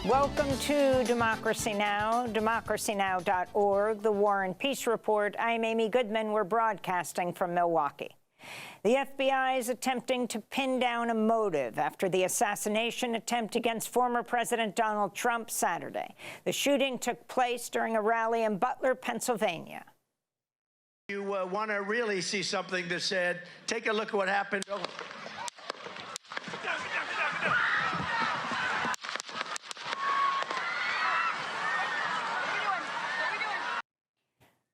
Welcome to Democracy Now!, democracynow.org, the War and Peace Report. I'm Amy Goodman. We're broadcasting from Milwaukee. The FBI is attempting to pin down a motive after the assassination attempt against former President Donald Trump Saturday. The shooting took place during a rally in Butler, Pennsylvania. You want to really see something that said, take a look at what happened.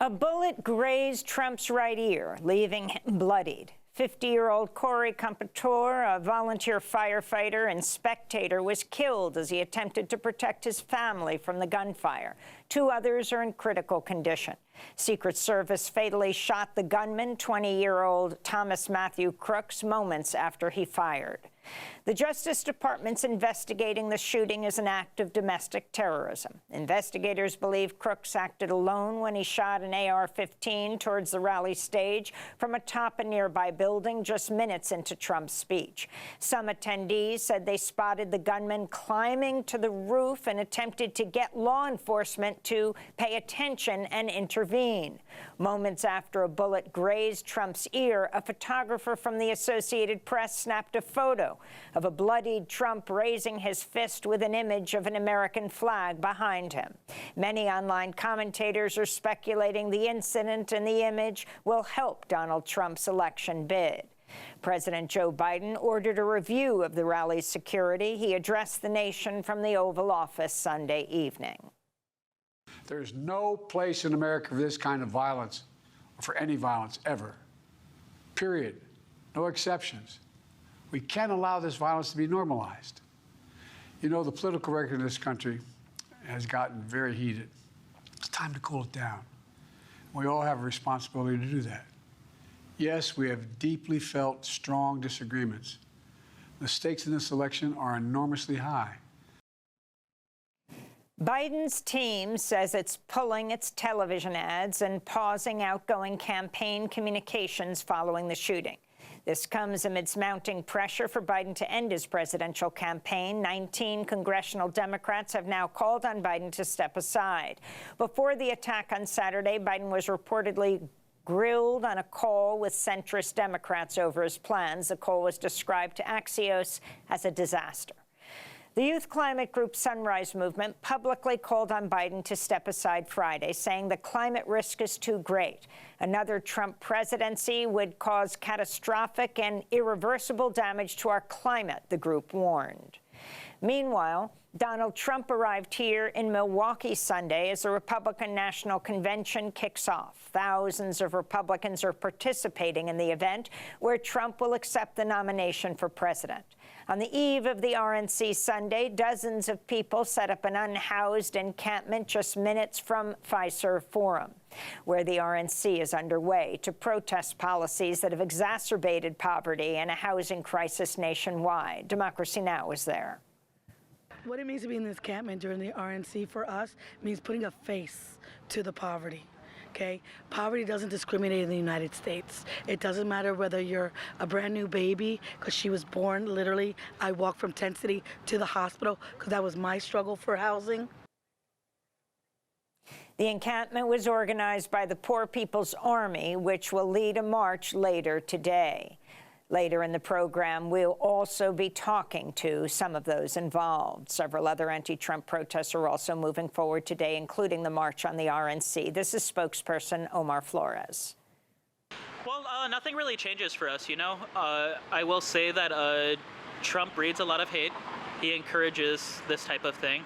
A bullet grazed Trump's right ear, leaving him bloodied. 50-year-old Corey Compatore, a volunteer firefighter and spectator, was killed as he attempted to protect his family from the gunfire. 2 others are in critical condition. Secret Service fatally shot the gunman, 20-year-old Thomas Matthew Crooks, moments after he fired. The Justice Department's investigating the shooting as an act of domestic terrorism. Investigators believe Crooks acted alone when he shot an AR-15 towards the rally stage from atop a nearby building just minutes into Trump's speech. Some attendees said they spotted the gunman climbing to the roof and attempted to get law enforcement to pay attention and intervene. Moments after a bullet grazed Trump's ear, a photographer from the Associated Press snapped a photo of a bloodied Trump raising his fist with an image of an American flag behind him. Many online commentators are speculating the incident and the image will help Donald Trump's election bid. President Joe Biden ordered a review of the rally's security. He addressed the nation from the Oval Office Sunday evening. There's no place in America for this kind of violence, or for any violence ever. Period. No exceptions. We can't allow this violence to be normalized. You know, the political record in this country has gotten very heated. It's time to cool it down. We all have a responsibility to do that. Yes, we have deeply felt strong disagreements. The stakes in this election are enormously high. Biden's team says it's pulling its television ads and pausing outgoing campaign communications following the shooting. This comes amidst mounting pressure for Biden to end his presidential campaign. 19 congressional Democrats have now called on Biden to step aside. Before the attack on Saturday, Biden was reportedly grilled on a call with centrist Democrats over his plans. The call was described to Axios as a disaster. The youth climate group Sunrise Movement publicly called on Biden to step aside Friday, saying the climate risk is too great. Another Trump presidency would cause catastrophic and irreversible damage to our climate, the group warned. Meanwhile, Donald Trump arrived here in Milwaukee Sunday as the Republican National Convention kicks off. Thousands of Republicans are participating in the event, where Trump will accept the nomination for president. On the eve of the RNC Sunday, dozens of people set up an unhoused encampment just minutes from Fiserv Forum, where the RNC is underway to protest policies that have exacerbated poverty and a housing crisis nationwide. Democracy Now! Is there. What it means to be in this encampment during the RNC for us means putting a face to the poverty. Okay? Poverty doesn't discriminate in the United States. It doesn't matter whether you're a brand new baby, because she was born literally. I walked from Tent City to the hospital because that was my struggle for housing. The encampment was organized by the Poor People's Army, which will lead a march later today. Later in the program, we'll also be talking to some of those involved. Several other anti-Trump protests are also moving forward today, including the march on the RNC. This is spokesperson Omar Flores. Well, nothing really changes for us, you know. I will say that Trump breeds a lot of hate. He encourages this type of thing.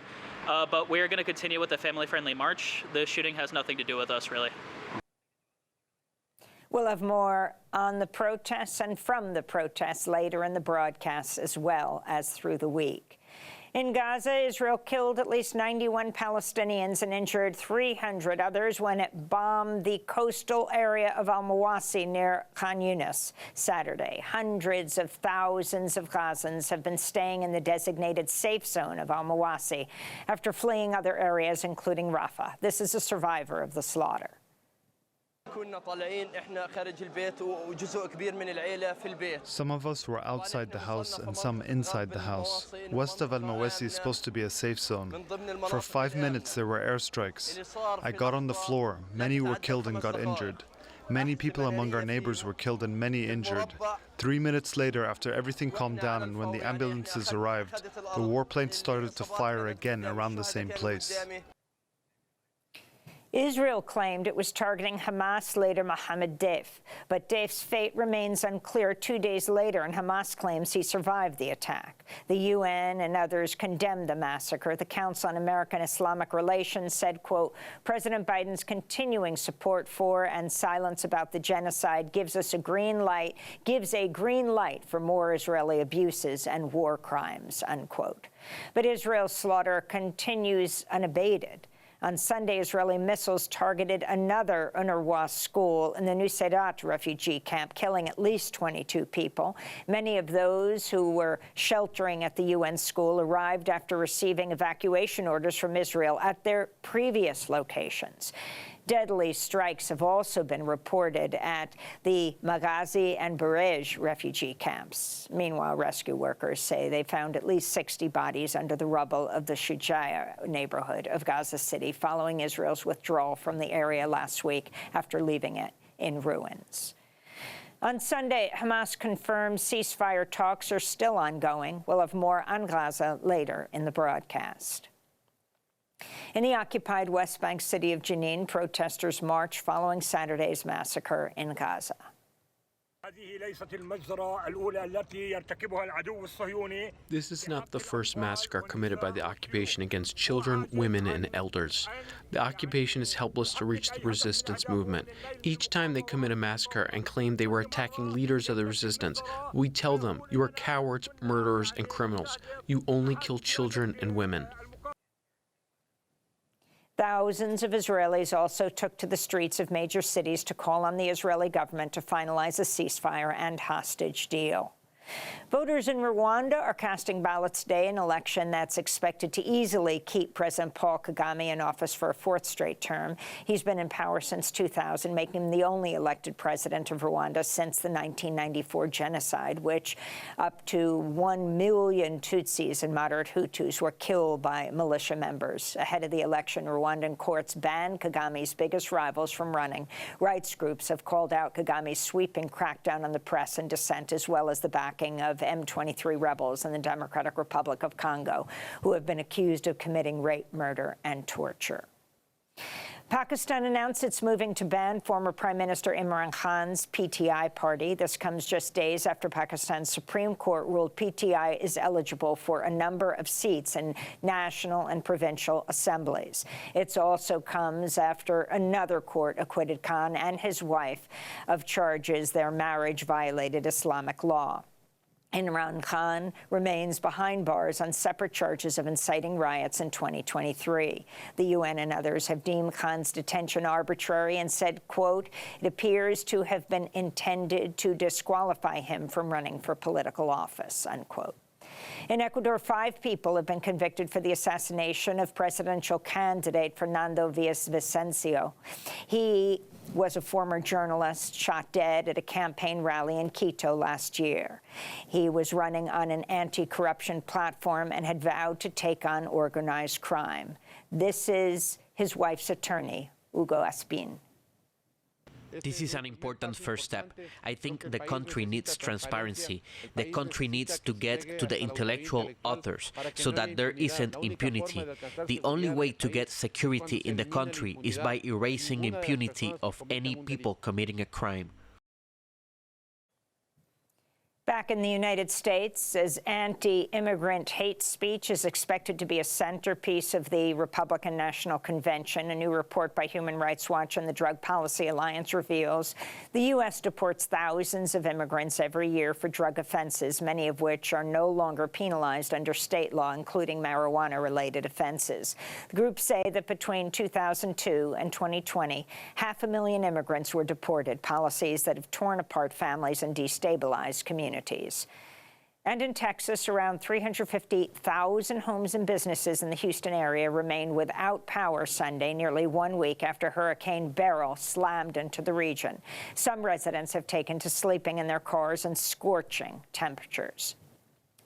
But we're going to continue with the family-friendly march. The shooting has nothing to do with us, really. We'll have more on the protests and from the protests later in the broadcast, as well as through the week. In Gaza, Israel killed at least 91 Palestinians and injured 300 others when it bombed the coastal area of Al-Mawasi near Khan Yunis Saturday. Hundreds of thousands of Gazans have been staying in the designated safe zone of Al-Mawasi after fleeing other areas, including Rafah. This is a survivor of the slaughter. Some of us were outside the house and some inside the house. West of Al-Mawasi is supposed to be a safe zone. For 5 minutes there were airstrikes. I got on the floor. Many were killed and got injured. Many people among our neighbors were killed and many injured. 3 minutes later, after everything calmed down and when the ambulances arrived, the warplanes started to fire again around the same place. Israel claimed it was targeting Hamas leader Mohammed Deif, but Deif's fate remains unclear 2 days later, and Hamas claims he survived the attack. The UN and others condemned the massacre. The Council on American-Islamic Relations said, quote, President Biden's continuing support for and silence about the genocide gives a green light for more Israeli abuses and war crimes, unquote. But Israel's slaughter continues unabated. On Sunday, Israeli missiles targeted another UNRWA school in the Nuseirat refugee camp, killing at least 22 people. Many of those who were sheltering at the UN school arrived after receiving evacuation orders from Israel at their previous locations. Deadly strikes have also been reported at the Maghazi and Barej refugee camps. Meanwhile, rescue workers say they found at least 60 bodies under the rubble of the Shujaiya neighborhood of Gaza City following Israel's withdrawal from the area last week after leaving it in ruins. On Sunday, Hamas confirmed ceasefire talks are still ongoing. We'll have more on Gaza later in the broadcast. In the occupied West Bank city of Jenin, protesters marched following Saturday's massacre in Gaza. This is not the first massacre committed by the occupation against children, women, and elders. The occupation is helpless to reach the resistance movement. Each time they commit a massacre and claim they were attacking leaders of the resistance, we tell them, you are cowards, murderers, and criminals. You only kill children and women. Thousands of Israelis also took to the streets of major cities to call on the Israeli government to finalize a ceasefire and hostage deal. Voters in Rwanda are casting ballots today, an election that's expected to easily keep President Paul Kagame in office for a fourth straight term. He's been in power since 2000, making him the only elected president of Rwanda since the 1994 genocide, which up to 1 million Tutsis and moderate Hutus were killed by militia members. Ahead of the election, Rwandan courts banned Kagame's biggest rivals from running. Rights groups have called out Kagame's sweeping crackdown on the press and dissent, as well as the backing of M23 rebels in the Democratic Republic of Congo, who have been accused of committing rape, murder, and torture. Pakistan announced it's moving to ban former Prime Minister Imran Khan's PTI party. This comes just days after Pakistan's Supreme Court ruled PTI is eligible for a number of seats in national and provincial assemblies. It also comes after another court acquitted Khan and his wife of charges their marriage violated Islamic law. Imran Khan remains behind bars on separate charges of inciting riots in 2023. The UN and others have deemed Khan's detention arbitrary and said, quote, it appears to have been intended to disqualify him from running for political office, unquote. In Ecuador, 5 people have been convicted for the assassination of presidential candidate Fernando Villavicencio. He was a former journalist shot dead at a campaign rally in Quito last year. He was running on an anti-corruption platform and had vowed to take on organized crime. This is his wife's attorney, Hugo Aspin. This is an important first step. I think the country needs transparency. The country needs to get to the intellectual authors so that there isn't impunity. The only way to get security in the country is by erasing impunity of any people committing a crime. Back in the United States, as anti-immigrant hate speech is expected to be a centerpiece of the Republican National Convention, a new report by Human Rights Watch and the Drug Policy Alliance reveals the U.S. deports thousands of immigrants every year for drug offenses, many of which are no longer penalized under state law, including marijuana-related offenses. The groups say that between 2002 and 2020, 500,000 immigrants were deported, policies that have torn apart families and destabilized communities. And in Texas, around 350,000 homes and businesses in the Houston area remain without power Sunday, nearly 1 week after Hurricane Beryl slammed into the region. Some residents have taken to sleeping in their cars in scorching temperatures.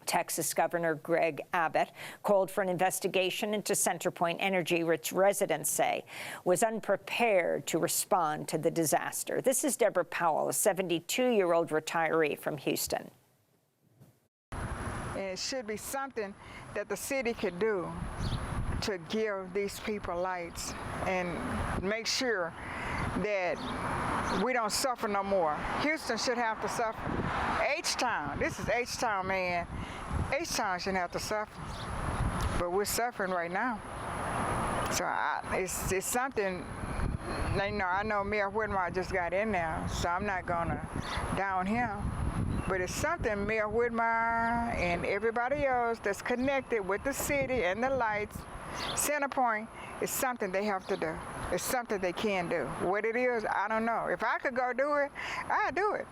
Texas Governor Greg Abbott called for an investigation into CenterPoint Energy, which residents say was unprepared to respond to the disaster. This is Deborah Powell, a 72-year-old retiree from Houston. And it should be something that the city could do to give these people lights and make sure that we don't suffer no more. Houston should have to suffer. H-Town, this is H-Town, man. H-Town shouldn't have to suffer, but we're suffering right now. So it's something, you know, I know Mayor Whitmire just got in there, so I'm not gonna down him. But it's something Mayor Whitmire and everybody else that's connected with the city and the lights, CenterPoint, is something they have to do. It's something they can do. What it is, I don't know. If I could go do it, I'd do it.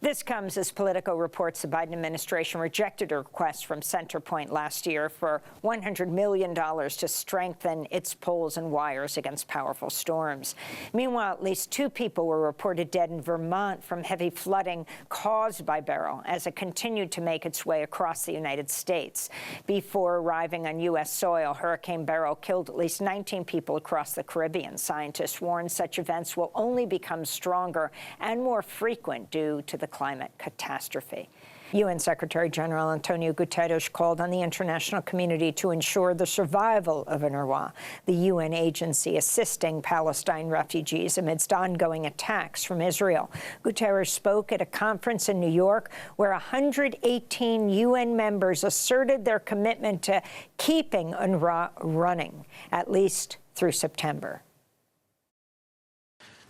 This comes as Politico reports the Biden administration rejected a request from CenterPoint last year for $100 million to strengthen its poles and wires against powerful storms. Meanwhile, at least 2 people were reported dead in Vermont from heavy flooding caused by Beryl as it continued to make its way across the United States. Before arriving on U.S. soil, Hurricane Beryl killed at least 19 people across the Caribbean. Scientists warn such events will only become stronger and more frequent due to the climate catastrophe. UN Secretary General Antonio Guterres called on the international community to ensure the survival of UNRWA, the UN agency assisting Palestine refugees amidst ongoing attacks from Israel. Guterres spoke at a conference in New York where 118 UN members asserted their commitment to keeping UNRWA running, at least through September.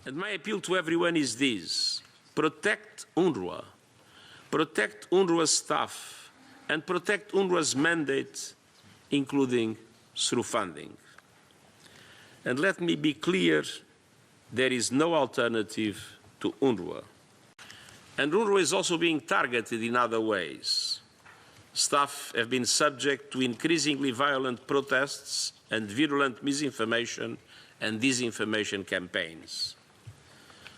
And my appeal to everyone is this: protect UNRWA, protect UNRWA's staff, and protect UNRWA's mandate, including through funding. And let me be clear, there is no alternative to UNRWA. And UNRWA is also being targeted in other ways. Staff have been subject to increasingly violent protests and virulent misinformation and disinformation campaigns.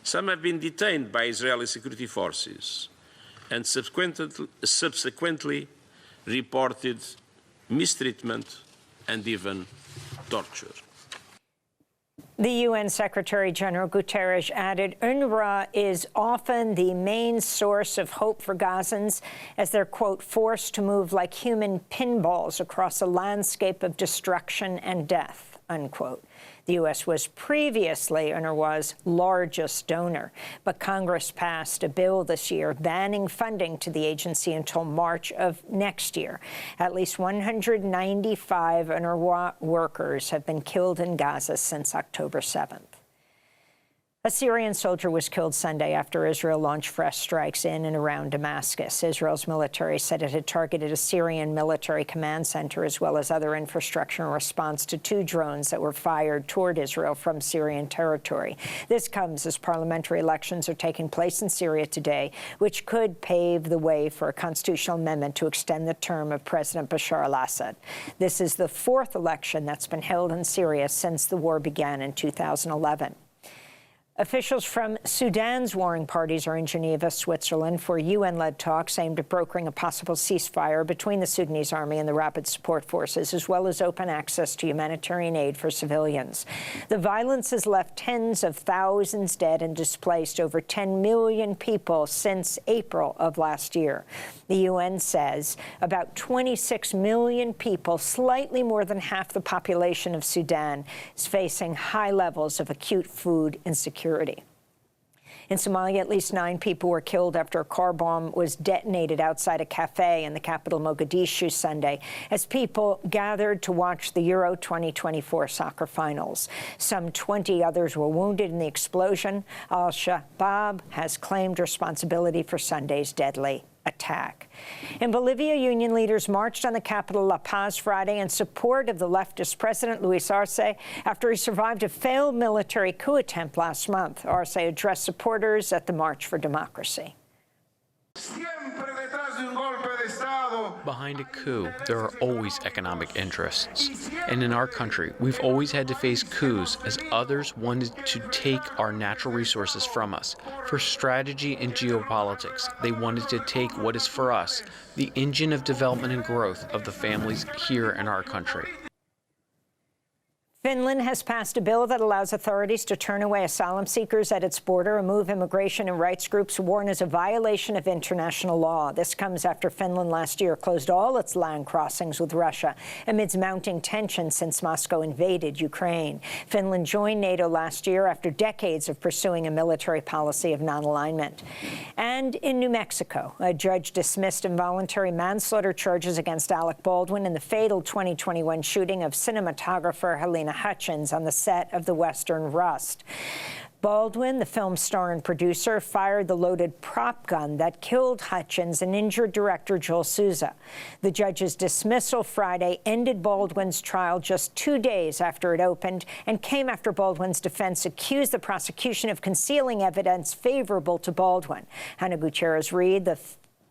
Some have been detained by Israeli security forces and subsequently reported mistreatment and even torture. The UN Secretary General Guterres added UNRWA is often the main source of hope for Gazans as they're, quote, forced to move like human pinballs across a landscape of destruction and death, unquote. The U.S. was previously UNRWA's largest donor, but Congress passed a bill this year banning funding to the agency until March of next year. At least 195 UNRWA workers have been killed in Gaza since October 7th. A Syrian soldier was killed Sunday after Israel launched fresh strikes in and around Damascus. Israel's military said it had targeted a Syrian military command center as well as other infrastructure in response to 2 drones that were fired toward Israel from Syrian territory. This comes as parliamentary elections are taking place in Syria today, which could pave the way for a constitutional amendment to extend the term of President Bashar al-Assad. This is the 4th election that's been held in Syria since the war began in 2011. Officials from Sudan's warring parties are in Geneva, Switzerland, for UN-led talks aimed at brokering a possible ceasefire between the Sudanese army and the rapid support forces, as well as open access to humanitarian aid for civilians. The violence has left tens of thousands dead and displaced over 10 million people since April of last year. The UN says about 26 million people, slightly more than half the population of Sudan, is facing high levels of acute food insecurity. In Somalia, at least 9 people were killed after a car bomb was detonated outside a cafe in the capital Mogadishu Sunday as people gathered to watch the Euro 2024 soccer finals. Some 20 others were wounded in the explosion. Al-Shabaab has claimed responsibility for Sunday's deadly attack. In Bolivia, union leaders marched on the capital La Paz Friday in support of the leftist president Luis Arce after he survived a failed military coup attempt last month. Arce addressed supporters at the March for Democracy. Behind a coup, there are always economic interests. And in our country, we've always had to face coups as others wanted to take our natural resources from us. For strategy and geopolitics, they wanted to take what is for us, the engine of development and growth of the families here in our country. Finland has passed a bill that allows authorities to turn away asylum seekers at its border, a move immigration and rights groups warn is a violation of international law. This comes after Finland last year closed all its land crossings with Russia amidst mounting tensions since Moscow invaded Ukraine. Finland joined NATO last year after decades of pursuing a military policy of non-alignment. And in New Mexico, a judge dismissed involuntary manslaughter charges against Alec Baldwin in the fatal 2021 shooting of cinematographer Helena Hutchins on the set of The Western Rust. Baldwin, the film's star and producer, fired the loaded prop gun that killed Hutchins and injured director Joel Souza. The judge's dismissal Friday ended Baldwin's trial just 2 days after it opened and came after Baldwin's defense accused the prosecution of concealing evidence favorable to Baldwin. Hannah Gutierrez-Reed, the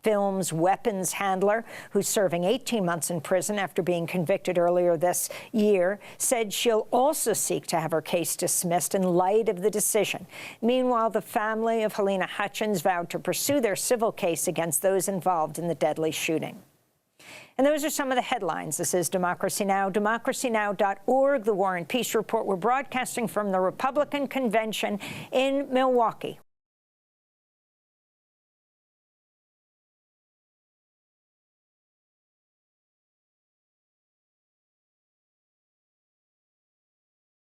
film's weapons handler, who's serving 18 months in prison after being convicted earlier this year, said she'll also seek to have her case dismissed in light of the decision. Meanwhile, the family of Helena Hutchins vowed to pursue their civil case against those involved in the deadly shooting. And those are some of the headlines. This is Democracy Now!, democracynow.org, The War and Peace Report. We're broadcasting from the Republican Convention in Milwaukee.